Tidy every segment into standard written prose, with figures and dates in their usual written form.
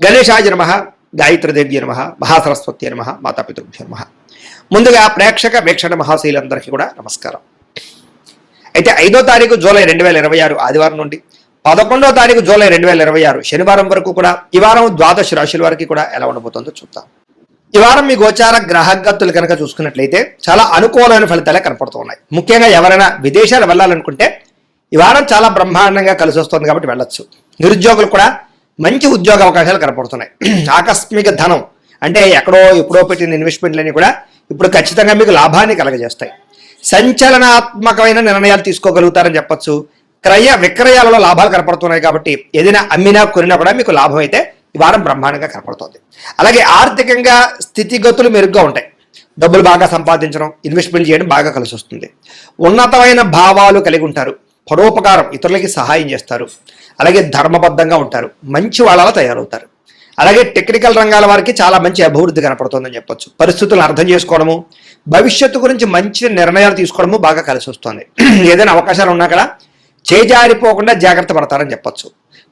గణేశాయ నమః, గాయత్రీదేవ్య నమః, మహాసరస్వతి నమః, మాతాపితృభ్యో నమః. ముందుగా ప్రేక్షక వీక్షణ మహాశైలందరికీ కూడా నమస్కారం. అయితే 5వ తారీఖు జూలై 2026 ఆదివారం నుండి 11వ తారీఖు జూలై 2026 శనివారం వరకు కూడా ఈ వారం ద్వాదశ రాశుల వారికి కూడా ఎలా ఉండబోతుందో చూద్దాం. ఈ వారం మీ గోచార గ్రహగతులు కనుక చూసుకున్నట్లయితే చాలా అనుకూలమైన ఫలితాలే కనపడుతూ ఉన్నాయి. ముఖ్యంగా ఎవరైనా విదేశాలు వెళ్ళాలనుకుంటే ఈ వారం చాలా బ్రహ్మాండంగా కలిసి వస్తుంది కాబట్టి వెళ్ళొచ్చు. నిరుద్యోగులు కూడా మంచి ఉద్యోగ అవకాశాలు కనపడుతున్నాయి. ఆకస్మిక ధనం అంటే ఎప్పుడో పెట్టిన ఇన్వెస్ట్మెంట్లన్నీ కూడా ఇప్పుడు ఖచ్చితంగా మీకు లాభాన్ని కలగజేస్తాయి. సంచలనాత్మకమైన నిర్ణయాలు తీసుకోగలుగుతారని చెప్పొచ్చు. క్రయ విక్రయాలలో లాభాలు కనపడుతున్నాయి కాబట్టి ఏదైనా అమ్మినా కొనినా కూడా మీకు లాభం అయితే ఈ వారం బ్రహ్మాండంగా కనపడుతుంది. అలాగే ఆర్థికంగా స్థితిగతులు మెరుగ్గా ఉంటాయి. డబ్బులు బాగా సంపాదించడం, ఇన్వెస్ట్మెంట్ చేయడం బాగా కలిసి వస్తుంది. ఉన్నతమైన భావాలు కలిగి ఉంటారు. పరోపకారం, ఇతరులకి సహాయం చేస్తారు. అలాగే ధర్మబద్ధంగా ఉంటారు. మంచి వాళ్ళలా తయారవుతారు. అలాగే టెక్నికల్ రంగాల వారికి చాలా మంచి అభివృద్ధి కనపడుతుందని చెప్పొచ్చు. పరిస్థితులను అర్థం చేసుకోవడము, భవిష్యత్తు గురించి మంచి నిర్ణయాలు తీసుకోవడము బాగా కలిసి వస్తుంది. ఏదైనా అవకాశాలు ఉన్నా కూడా చేజారిపోకుండా జాగ్రత్త పడతారని చెప్పొచ్చు.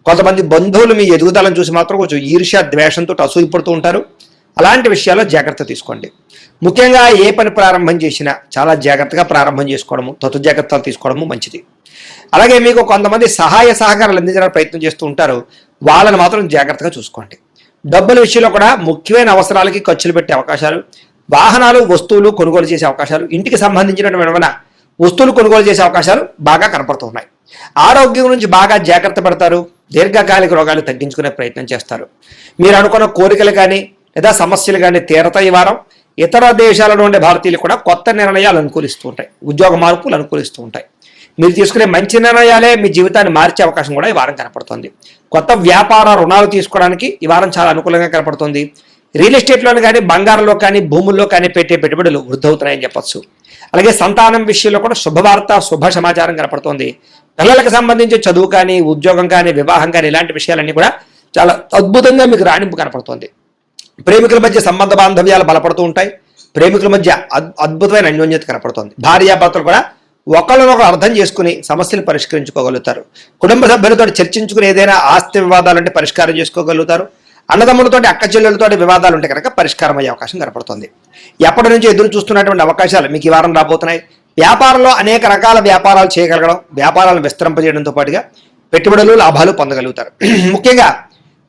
కొంతమంది బంధువులు మీ ఎదుగుదలను చూసి మాత్రం కొంచెం ఈర్ష్య ద్వేషంతో అసూయపడుతూ ఉంటారు. అలాంటి విషయాల్లో జాగ్రత్త తీసుకోండి. ముఖ్యంగా ఏ పని ప్రారంభం చేసినా చాలా జాగ్రత్తగా ప్రారంభం చేసుకోవడము, తతు జాగ్రత్తలు తీసుకోవడము మంచిది. అలాగే మీకు కొంతమంది సహాయ సహకారాలు అందించడానికి ప్రయత్నం చేస్తూ ఉంటారు. వాళ్ళని మాత్రం జాగ్రత్తగా చూసుకోండి. డబ్బుల విషయంలో కూడా ముఖ్యమైన అవసరాలకి ఖర్చులు పెట్టే అవకాశాలు, వాహనాలు వస్తువులు కొనుగోలు చేసే అవకాశాలు, ఇంటికి సంబంధించినటువంటి వస్తువులు కొనుగోలు చేసే అవకాశాలు బాగా కనపడుతున్నాయి. ఆరోగ్యం గురించి బాగా జాగ్రత్త పడతారు. దీర్ఘకాలిక రోగాలు తగ్గించుకునే ప్రయత్నం చేస్తారు. మీరు అనుకున్న కోరికలు కానీ లేదా సమస్యలు కానీ తీరతాయి. ఈ వారం ఇతర దేశాలలో ఉండే భారతీయులు కూడా కొత్త నిర్ణయాలు అనుకూలిస్తూ ఉంటాయి. ఉద్యోగ మార్పులు అనుకూలిస్తూ ఉంటాయి. మీరు తీసుకునే మంచి నిర్ణయాలే మీ జీవితాన్ని మార్చే అవకాశం కూడా ఈ వారం కనపడుతుంది. కొత్త వ్యాపార రుణాలు తీసుకోవడానికి ఈ వారం చాలా అనుకూలంగా కనపడుతుంది. రియల్ ఎస్టేట్లోని కానీ బంగారంలో కానీ భూముల్లో కానీ పెట్టే పెట్టుబడులు వృద్ధి అవుతున్నాయని చెప్పొచ్చు. అలాగే సంతానం విషయంలో కూడా శుభవార్త, శుభ సమాచారం కనపడుతుంది. పిల్లలకు సంబంధించి చదువు కానీ ఉద్యోగం కానీ వివాహం కానీ ఇలాంటి విషయాలన్నీ కూడా చాలా అద్భుతంగా మీకు రాణింపు కనపడుతుంది. ప్రేమికుల మధ్య సంబంధ బాంధవ్యాలు బలపడుతూ ఉంటాయి. ప్రేమికుల మధ్య అద్భుతమైన అన్యోన్యత కనపడుతుంది. భార్యాభర్తలు కూడా ఒకళ్ళనొకరు అర్థం చేసుకుని సమస్యలు పరిష్కరించుకోగలుగుతారు. కుటుంబ సభ్యులతో చర్చించుకుని ఏదైనా ఆస్తి వివాదాలు అంటే పరిష్కారం చేసుకోగలుగుతారు. అన్నదమ్ములతో అక్క చెల్లెలతో వివాదాలు ఉంటే కనుక పరిష్కారం అయ్యే అవకాశం కనపడుతుంది. ఎప్పటి నుంచి ఎదురు చూస్తున్నటువంటి అవకాశాలు మీకు ఈ వారం రాబోతున్నాయి. వ్యాపారంలో అనేక రకాల వ్యాపారాలు చేయగలగడం, వ్యాపారాలను విస్తరింపజేయడంతో పాటుగా పెట్టుబడులు లాభాలు పొందగలుగుతారు. ముఖ్యంగా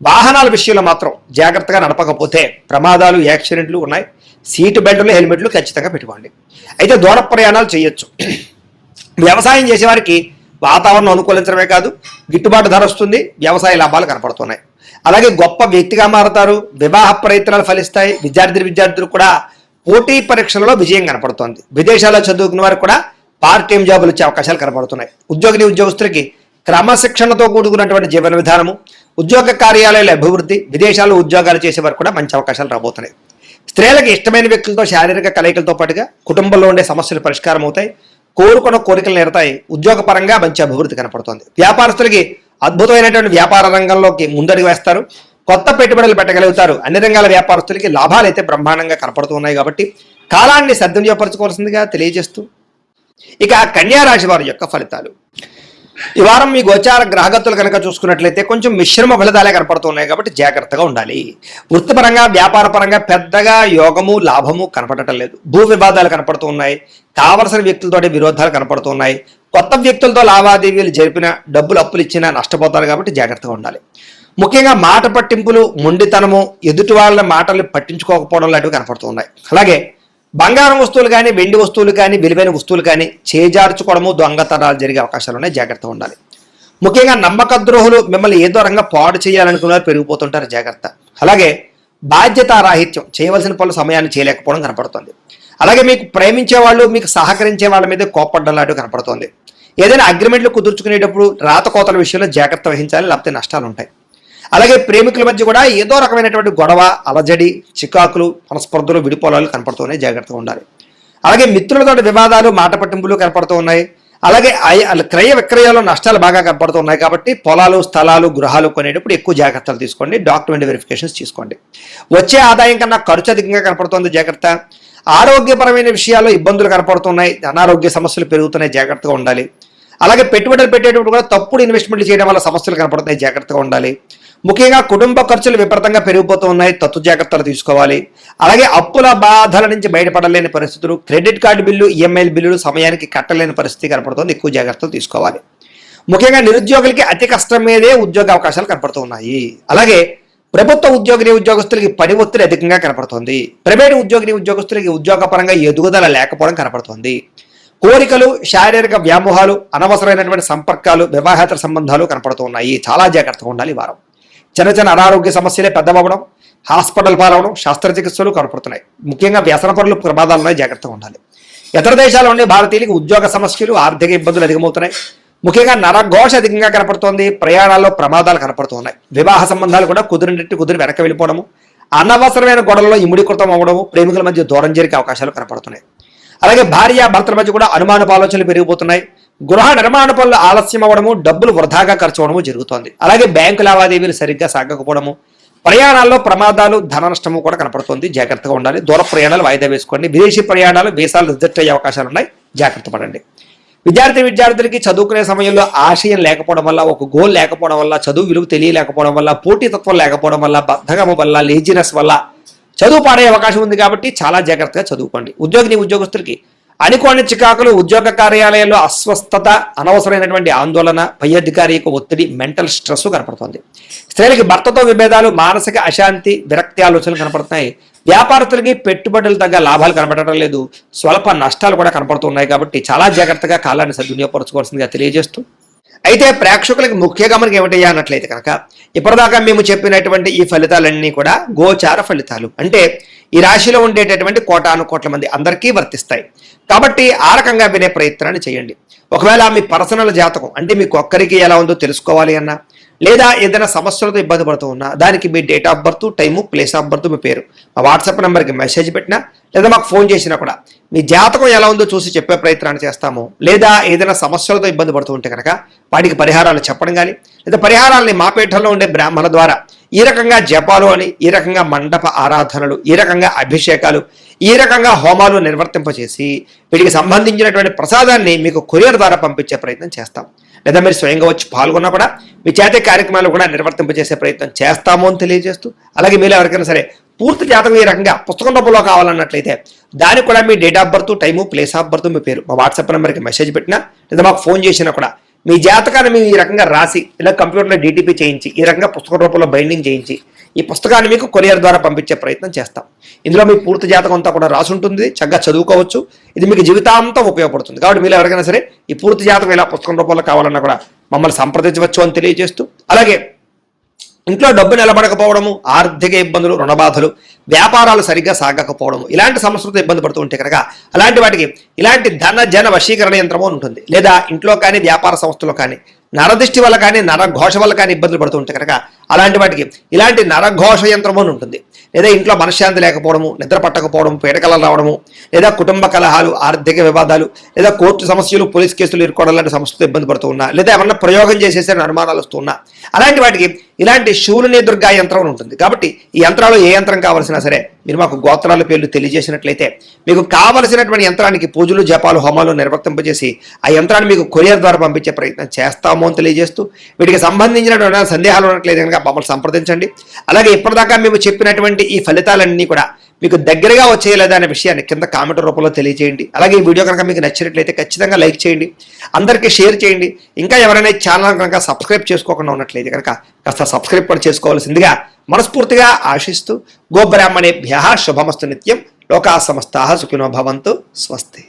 వాహనాల విషయంలో మాత్రం జాగ్రత్తగా నడపకపోతే ప్రమాదాలు, యాక్సిడెంట్లు ఉన్నాయి. సీటు బెల్ట్లు, హెల్మెట్లు ఖచ్చితంగా పెట్టుకోండి. అయితే దూర ప్రయాణాలు చేయొచ్చు. వ్యవసాయం చేసేవారికి వాతావరణం అనుకూలించడమే కాదు, గిట్టుబాటు ధర వస్తుంది. వ్యవసాయ లాభాలు కనపడుతున్నాయి. అలాగే గొప్ప వ్యక్తిగా మారుతారు. వివాహ ప్రయత్నాలు ఫలిస్తాయి. విద్యార్థులు కూడా పోటీ పరీక్షలలో విజయం కనపడుతోంది. విదేశాల్లో చదువుకున్న వారికి కూడా పార్ట్ టైం జాబులు వచ్చే అవకాశాలు కనపడుతున్నాయి. ఉద్యోగస్తులకి క్రమశిక్షణతో కూడుకున్నటువంటి జీవన విధానము, ఉద్యోగ కార్యాలయాల అభివృద్ధి, విదేశాల్లో ఉద్యోగాలు చేసేవారు కూడా మంచి అవకాశాలు రాబోతున్నాయి. స్త్రీలకు ఇష్టమైన వ్యక్తులతో శారీరక కలయికలతో పాటుగా కుటుంబంలో ఉండే సమస్యలు పరిష్కారం అవుతాయి. కోరుకున్న కోరికలు నేరతాయి. ఉద్యోగపరంగా మంచి అభివృద్ధి కనపడుతోంది. వ్యాపారస్తులకి అద్భుతమైనటువంటి వ్యాపార రంగంలోకి ముందడుగు వేస్తారు. కొత్త పెట్టుబడులు పెట్టగలుగుతారు. అన్ని రంగాల వ్యాపారస్తులకి లాభాలు అయితే బ్రహ్మాండంగా కనపడుతున్నాయి కాబట్టి కాలాన్ని సద్వినియోగపరచుకోవాల్సిందిగా తెలియజేస్తూ ఇక కన్యా రాశి వారి యొక్క ఫలితాలు. ఈ వారం మీ గోచార గ్రహగతులు కనుక చూసుకున్నట్లయితే కొంచెం మిశ్రమ ఫలితాలే కనపడుతున్నాయి కాబట్టి జాగ్రత్తగా ఉండాలి. వృత్తిపరంగా వ్యాపారపరంగా పెద్దగా యోగము లాభము కనపడటం లేదు. భూ వివాదాలు కనపడుతూ ఉన్నాయి. కావలసిన వ్యక్తులతో విరోధాలు కనపడుతూ ఉన్నాయి. కొత్త వ్యక్తులతో లావాదేవీలు జరిపిన డబ్బులు అప్పులు ఇచ్చినా నష్టపోతారు కాబట్టి జాగ్రత్తగా ఉండాలి. ముఖ్యంగా మాట పట్టింపులు, మొండితనము, ఎదుటి వాళ్ళ మాటలు పట్టించుకోకపోవడం లాంటివి కనపడుతూ ఉన్నాయి. అలాగే బంగారం వస్తువులు కానీ వెండి వస్తువులు కానీ విలువైన వస్తువులు కానీ చేజార్చుకోవడము, దొంగతనాలు జరిగే అవకాశాలు ఉన్నాయి. జాగ్రత్తగా ఉండాలి. ముఖ్యంగా నమ్మక ద్రోహులు మిమ్మల్ని ఏదో రంగా పాడు చేయాలనుకున్నారు పెరిగిపోతుంటారు. జాగ్రత్త. అలాగే బాధ్యతారాహిత్యం, చేయవలసిన పనులు సమయాన్ని చేయలేకపోవడం కనపడుతుంది. అలాగే మీకు ప్రేమించే వాళ్ళు, మీకు సహకరించే వాళ్ళ మీద కోపడ్డం లాంటివి కనపడుతుంది. ఏదైనా అగ్రిమెంట్లు కుదుర్చుకునేటప్పుడు రాతకోతల విషయంలో జాగ్రత్త వహించాలి, లేకపోతే నష్టాలు ఉంటాయి. అలాగే ప్రేమికుల మధ్య కూడా ఏదో రకమైనటువంటి గొడవ, అలజడి, చికాకులు, మనస్పర్ధలు, విడిపోలాలు కనపడుతున్నాయి. జాగ్రత్తగా ఉండాలి. అలాగే మిత్రులతో వివాదాలు, మాట పట్టింపులు కనపడుతూ ఉన్నాయి. అలాగే క్రయ విక్రయాల్లో నష్టాలు బాగా కనపడుతూ ఉన్నాయి కాబట్టి పొలాలు, స్థలాలు, గృహాలు కొనేటప్పుడు ఎక్కువ జాగ్రత్తలు తీసుకోండి. డాక్యుమెంట్ వెరిఫికేషన్స్ తీసుకోండి. వచ్చే ఆదాయం కన్నా ఖర్చు అధికంగా కనపడుతుంది. జాగ్రత్త. ఆరోగ్యపరమైన విషయాల్లో ఇబ్బందులు కనపడుతున్నాయి. అనారోగ్య సమస్యలు పెరుగుతున్నాయి. జాగ్రత్తగా ఉండాలి. అలాగే పెట్టుబడులు పెట్టేటప్పుడు కూడా తప్పుడు ఇన్వెస్ట్మెంట్లు చేయడం వల్ల సమస్యలు కనపడుతున్నాయి. జాగ్రత్తగా ఉండాలి. ముఖ్యంగా కుటుంబ ఖర్చులు విపరీతంగా పెరిగిపోతూ ఉన్నాయి, తత్తు జాగ్రత్తలు తీసుకోవాలి. అలాగే అప్పుల బాధల నుంచి బయటపడలేని పరిస్థితులు, క్రెడిట్ కార్డు బిల్లు, ఈఎంఐ బిల్లులు సమయానికి కట్టలేని పరిస్థితి కనపడుతుంది, ఎక్కువ జాగ్రత్తలు తీసుకోవాలి. ముఖ్యంగా నిరుద్యోగులకి అతి కష్టం మీదే ఉద్యోగ అవకాశాలు కనపడుతూ ఉన్నాయి. అలాగే ప్రభుత్వ ఉద్యోగస్తులకి పని ఒత్తిడి అధికంగా కనపడుతుంది. ప్రైవేటు ఉద్యోగస్తులకి ఉద్యోగపరంగా ఎదుగుదల లేకపోవడం కనపడుతుంది. కోరికలు, శారీరక వ్యామోహాలు, అనవసరమైనటువంటి సంపర్కాలు, వివాహేతర సంబంధాలు కనపడుతూ ఉన్నాయి. చాలా జాగ్రత్తగా ఉండాలి ఈ వారం. చిన్న అనారోగ్య సమస్యలే పెద్దవడం, హాస్పిటల్ పాలవడం, శస్త్రచికిత్సలు కనపడుతున్నాయి. ముఖ్యంగా వ్యసన పనులు ప్రమాదాలున్నాయి, జాగ్రత్తగా ఉండాలి. ఇతర దేశాల్లో ఉండే భారతీయులకు ఉద్యోగ సమస్యలు, ఆర్థిక ఇబ్బందులు అధికమవుతున్నాయి. ముఖ్యంగా నరఘోష అధికంగా కనపడుతోంది, ప్రయాణాల్లో ప్రమాదాలు కనపడుతున్నాయి. వివాహ సంబంధాలు కూడా కుదిరి వెనక వెళ్ళిపోవడము, అనవసరమైన గొడవల్లో ఇముడీకృతం అవ్వడము, ప్రేమికుల మధ్య దూరం జరిగే అవకాశాలు కనపడుతున్నాయి. అలాగే భార్య భర్తల మధ్య కూడా అనుమానపు ఆలోచనలు పెరిగిపోతున్నాయి. గృహ నిర్మాణ పనులు ఆలస్యం అవ్వడము, డబ్బులు వృధాగా ఖర్చు అవడము జరుగుతోంది. అలాగే బ్యాంకు లావాదేవీలు సరిగ్గా సాగకపోవడము, ప్రయాణాల్లో ప్రమాదాలు, ధన నష్టము కూడా కనపడుతుంది, జాగ్రత్తగా ఉండాలి. దూర ప్రయాణాలు వాయిదా వేసుకోండి. విదేశీ ప్రయాణాలు, వీసాలు రిజెక్ట్ అయ్యే అవకాశాలు ఉన్నాయి, జాగ్రత్త పడండి. విద్యార్థులకి చదువుకునే సమయంలో ఆశయం లేకపోవడం వల్ల, ఒక గోల్ లేకపోవడం వల్ల, చదువు విలువ తెలియలేకపోవడం వల్ల, పోటీతత్వం లేకపోవడం వల్ల, బద్ధకం వల్ల, లేజినెస్ వల్ల చదువు పాడే అవకాశం ఉంది. కాబట్టి చాలా జాగ్రత్తగా చదువుకోండి. ఉద్యోగస్తులకి అనుకోని చికాకులు, ఉద్యోగ కార్యాలయాల్లో అస్వస్థత, అనవసరమైనటువంటి ఆందోళన, పై అధికారి యొక్క ఒత్తిడి, మెంటల్ స్ట్రెస్ కనపడుతుంది. స్త్రీలకి భర్తతో విభేదాలు, మానసిక అశాంతి, విరక్తి ఆలోచనలు కనపడుతున్నాయి. వ్యాపారస్తులకి పెట్టుబడులు తగ్గ లాభాలు కనపడటం లేదు, స్వల్ప నష్టాలు కూడా కనపడుతున్నాయి. కాబట్టి చాలా జాగ్రత్తగా కాలాన్ని సద్వినియోగపరచుకోవాల్సిందిగా తెలియజేస్తూ, అయితే ప్రేక్షకులకి ముఖ్య గమనిక ఏమిటయ్యా అన్నట్లయితే కనుక, ఇప్పటిదాకా మేము చెప్పినటువంటి ఈ ఫలితాలన్నీ కూడా గోచార ఫలితాలు, అంటే ఈ రాశిలో ఉండేటటువంటి కోటాను మంది అందరికీ వర్తిస్తాయి. కాబట్టి ఆ రకంగా వినే ప్రయత్నాన్ని చేయండి. ఒకవేళ మీ పర్సనల్ జాతకం, అంటే మీకు ఒక్కరికి ఎలా ఉందో తెలుసుకోవాలి అన్నా, లేదా ఏదైనా సమస్యలతో ఇబ్బంది పడుతూ ఉన్నా, దానికి మీ date of birth, time, place of birth, మీ పేరు మా వాట్సాప్ నెంబర్కి మెసేజ్ పెట్టినా, లేదా మాకు ఫోన్ చేసినా కూడా మీ జాతకం ఎలా ఉందో చూసి చెప్పే ప్రయత్నాన్ని చేస్తాము. లేదా ఏదైనా సమస్యలతో ఇబ్బంది పడుతూ ఉంటే కనుక వాటికి పరిహారాలు చెప్పడం కానీ, లేదా పరిహారాలని మా పీఠంలో ఉండే బ్రాహ్మణ ద్వారా ఈ రకంగా జపాలు అని, ఈ రకంగా మండప ఆరాధనలు, ఈ రకంగా అభిషేకాలు, ఈ రకంగా హోమాలు నిర్వర్తింపచేసి వీటికి సంబంధించినటువంటి ప్రసాదాన్ని మీకు కొరియర్ ద్వారా పంపించే ప్రయత్నం చేస్తాం. లేదా మీరు స్వయంగా వచ్చి పాల్గొన్నా కూడా మీ చేతి కార్యక్రమాలు కూడా నిర్వర్తింపజేసే ప్రయత్నం చేస్తాము అని తెలియజేస్తూ, అలాగే మీరు ఎవరికైనా సరే పూర్తి జాతకం ఈ రకంగా పుస్తకం రూపంలో కావాలన్నట్లయితే దానికి కూడా మీ date of birth, time, place of birth, మీ పేరు మా వాట్సాప్ నెంబర్కి మెసేజ్ పెట్టినా, లేదా మాకు ఫోన్ చేసినా కూడా మీ జాతకాన్ని మేము ఈ రకంగా రాసి, ఇలా కంప్యూటర్లో డీటీపీ చేయించి, ఈ రకంగా పుస్తక రూపంలో బైండింగ్ చేయించి ఈ పుస్తకాన్ని మీకు కొరియర్ ద్వారా పంపించే ప్రయత్నం చేస్తాం. ఇందులో మీ పూర్తి జాతకం అంతా కూడా రాసి ఉంటుంది, చక్కగా చదువుకోవచ్చు. ఇది మీకు జీవితాంతం ఉపయోగపడుతుంది. కాబట్టి మీరు ఎవరికైనా సరే ఈ పూర్తి జాతకం ఇలా పుస్తకం రూపంలో కావాలన్నా కూడా మమ్మల్ని సంప్రదించవచ్చు అని తెలియజేస్తూ, అలాగే ఇంట్లో డబ్బు నిలబడకపోవడము, ఆర్థిక ఇబ్బందులు, రుణబాధలు, వ్యాపారాలు సరిగ్గా సాగకపోవడము, ఇలాంటి సమస్యలతో ఇబ్బంది పడుతూ ఉంటే కనుక అలాంటి వాటికి ఇలాంటి ధన జన వశీకరణ యంత్రము ఉంటుంది. లేదా ఇంట్లో కానీ వ్యాపార సంస్థలో కానీ నరదృష్టి వల్ల కానీ, నరఘోష వల్ల కానీ ఇబ్బందులు పడుతూ ఉంటే కనుక అలాంటి వాటికి ఇలాంటి నరఘోష యంత్రము ఉంటుంది. లేదా ఇంట్లో మనశ్శాంతి లేకపోవడము, నిద్ర పట్టకపోవడం, పీడకలలు రావడము, లేదా కుటుంబ కలహాలు, ఆర్థిక వివాదాలు, లేదా కోర్టు సమస్యలు, పోలీస్ కేసులు ఇరుకోవడం లాంటి సమస్యలతో ఇబ్బంది పడుతూ ఉన్నా, లేదా ఏమన్నా ప్రయోగం చేసేసే అనుమానాలు వస్తున్నా, అలాంటి వాటికి ఇలాంటి శూలిని దుర్గా యంత్రం ఉంటుంది. కాబట్టి ఈ యంత్రాలు ఏ యంత్రం కావాల్సినా సరే మీరు మాకు గోత్రాల పేర్లు తెలియజేసినట్లయితే మీకు కావలసినటువంటి యంత్రానికి పూజలు, జపాలు, హోమాలు నిర్వర్తింపజేసి ఆ యంత్రాన్ని మీకు కొరియర్ ద్వారా పంపించే ప్రయత్నం చేస్తాము అని తెలియజేస్తూ, వీటికి సంబంధించినటువంటి సందేహాలు ఉన్నట్లయితే కనుక మమ్మల్ని సంప్రదించండి. అలాగే ఇప్పటిదాకా మేము చెప్పినటువంటి ఈ ఫలితాలన్నీ కూడా మీకు దగ్గరగా వచ్చేయలేదా అనే విషయాన్ని కింద కామెంట్ రూపంలో తెలియజేయండి. అలాగే ఈ వీడియో కనుక మీకు నచ్చినట్లయితే ఖచ్చితంగా లైక్ చేయండి, అందరికీ షేర్ చేయండి. ఇంకా ఎవరైనా ఛానల్ కనుక సబ్స్క్రైబ్ చేసుకోకుండా ఉన్నట్లయితే కనుక కాస్త సబ్స్క్రైబ్ కూడా చేసుకోవాల్సిందిగా మనస్ఫూర్తిగా ఆశిస్తూ, గోబ్రాహ్మణేభ్యః శుభమస్తు నిత్యం, లోకా సమస్తాః సుఖినో భవంతు, స్వస్తి.